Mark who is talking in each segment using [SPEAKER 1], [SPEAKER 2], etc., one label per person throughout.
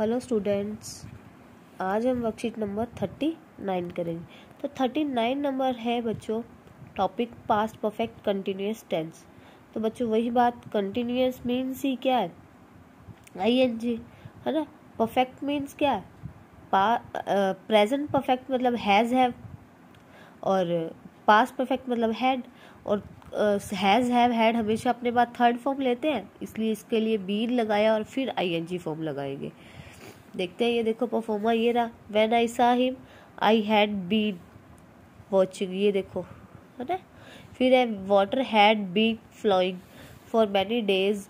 [SPEAKER 1] Hello students, आज हम worksheet number 39 करेंगे। तो 39 नंबर है बच्चों topic past perfect continuous tense. तो बच्चों वही बात, कंटिन्यूअस मीन्स ही क्या है, आईएनजी है ना। परफेक्ट मीन्स क्या है, प्रेजेंट परफेक्ट मतलब हैज़ हैव, और पास्ट परफेक्ट मतलब हैड। और हैज़ हैव हैड हमेशा अपने बाद थर्ड फॉर्म लेते हैं, इसलिए इसके लिए बीन लगाया और फिर आईएनजी फॉर्म लगाएंगे। देखते हैं, ये देखो परफॉर्मर ये रहा, when I saw him I had been watching, ये देखो है ना। फिर है water had been flowing for many days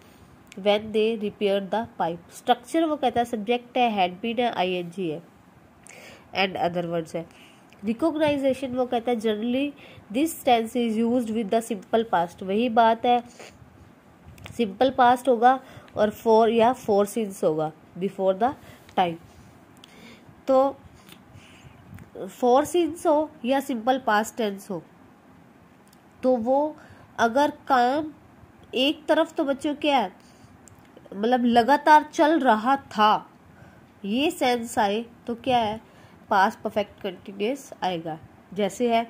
[SPEAKER 1] when they repair the pipe. Structure वो कहता है, सब्जेक्ट है, हैड बीन है, आईएनजी है एंड अदर वर्ड्स है। रिकॉग्नाइजेशन वो कहता है, generally this tense is used with the simple past. वही बात है, सिंपल पास्ट होगा और फोर या फोर सिंस होगा बिफोर द टाइम। तो फोर सिंस हो या सिंपल पास्ट टेंस हो, तो वो अगर काम एक तरफ तो बच्चों क्या है, मतलब लगातार चल रहा था, ये सेंस आए तो क्या है, पास्ट परफेक्ट कंटिन्यूअस आएगा। जैसे है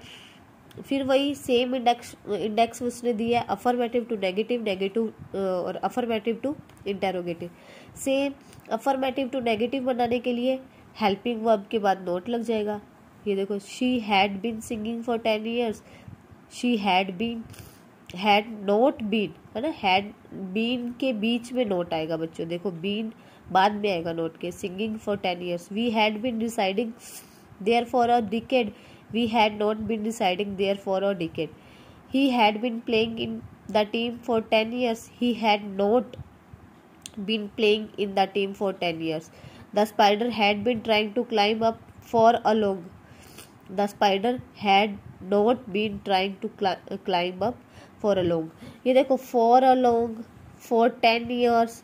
[SPEAKER 1] फिर वही सेम इंडेक्स उसने दिया है, अफर्मेटिव टू नेगेटिव, नेगेटिव और affirmative to interrogative. Same affirmative to negative बनाने के लिए हेल्पिंग वर्ब के बाद नोट लग जाएगा। ये देखो, she had been singing for 10 years, she had been, had not been है ना, हैड बीन के बीच में नोट आएगा बच्चों। देखो बीन बाद में आएगा नोट के, singing for 10 years। We had been residing there for a decade, we had not been residing there for a decade. He had been playing in the team for 10 years. He had not been playing in the team for 10 years. The spider had been trying to climb up for a long. The spider had not been trying to climb up for a long. ये देखो, for a long, for 10 years,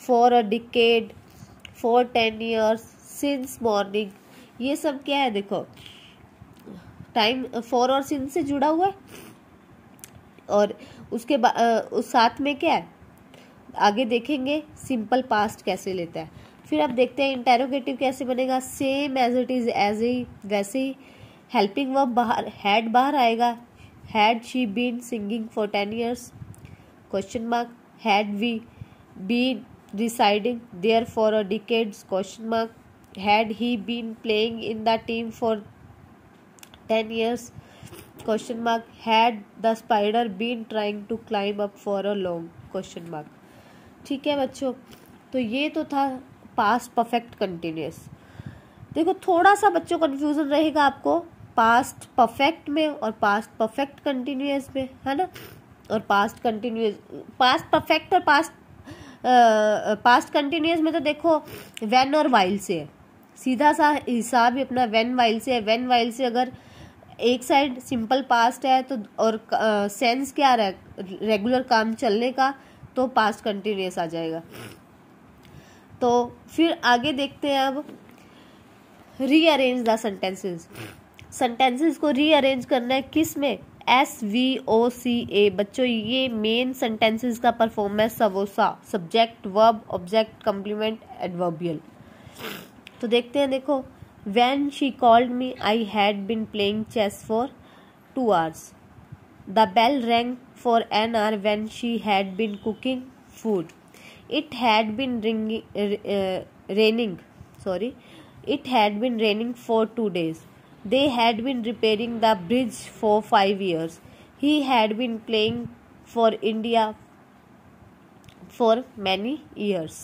[SPEAKER 1] for a decade, for 10 years, since morning, ये सब क्या है, देखो time for और since से जुड़ा हुआ है। और उसके उस साथ में क्या है, आगे देखेंगे सिंपल पास्ट कैसे लेता है। फिर अब देखते हैं इंटेरोगेटिव कैसे बनेगा, same as it is, as ही वैसे ही। हेल्पिंग वर्ब बाहर, हैड बाहर आएगा, had she been singing for 10 years, question mark. Had we been residing there for a decades, question mark. Had he been playing in the team for 10 years, question mark. Had the spider been trying to climb up for a long, question mark. ठीक है बच्चों, तो ये तो था past perfect continuous. देखो थोड़ा सा बच्चों कंफ्यूजन रहेगा आपको पास्ट परफेक्ट में और पास्ट परफेक्ट कंटिन्यूअस में, है ना। और पास्ट कंटिन्यूअस, पास्ट परफेक्ट और पास्ट कंटिन्यूअस में तो देखो व्हेन और वाइल से है, सीधा सा हिसाब ही अपना व्हेन वाइल से है। व्हेन वाइल से अगर एक साइड सिंपल पास्ट है तो, और सेंस क्या रहा है, रेगुलर काम चलने का, तो पास्ट कंटिन्यूअस आ जाएगा। तो फिर आगे देखते हैं अब, रीअरेंज द सेंटेंसेस। सेंटेंसेस को रीअरेंज करना है किस में, SVOCA। बच्चों ये मेन सेंटेंसेस का परफॉर्म है, सवोसा, subject verb object complement adverbial. तो देखते हैं, देखो When she called me, I had been playing chess for 2 hours. The bell rang for an hour when she had been cooking food. It had been raining. It had been raining for 2 days. They had been repairing the bridge for 5 years. He had been playing for India for many years.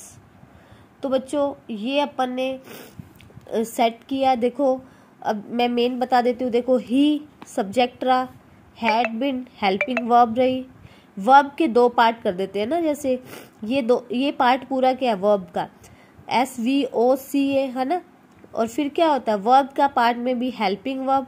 [SPEAKER 1] तो बच्चों ये अपन ने set किया। देखो अब मैं main बता देती हूँ। देखो ही सब्जेक्ट रहा, हैड बिन हेल्पिंग वर्ब रही। वर्ब के दो पार्ट कर देते हैं ना, जैसे ये पार्ट पूरा क्या है वर्ब का, SVOCA है ना। और फिर क्या होता है, वर्ब का पार्ट में भी हेल्पिंग वर्ब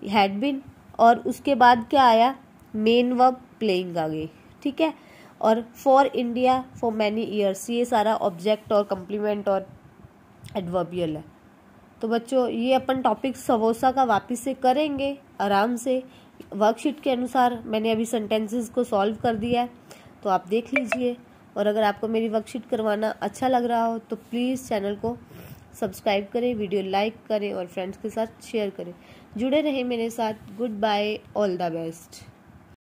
[SPEAKER 1] हैड बिन, और उसके बाद क्या आया, मेन वर्ब प्लेइंग आ गई, ठीक है। और for India for many years, ये सारा ऑब्जेक्ट और कम्प्लीमेंट और एडवर्बियल है। तो बच्चों ये अपन टॉपिक सवोसा का वापस से करेंगे आराम से, वर्कशीट के अनुसार मैंने अभी सेंटेंसेस को सॉल्व कर दिया है, तो आप देख लीजिए। और अगर आपको मेरी वर्कशीट करवाना अच्छा लग रहा हो तो प्लीज़ चैनल को सब्सक्राइब करें, वीडियो लाइक करें और फ्रेंड्स के साथ शेयर करें। जुड़े रहें मेरे साथ। Goodbye, all the best.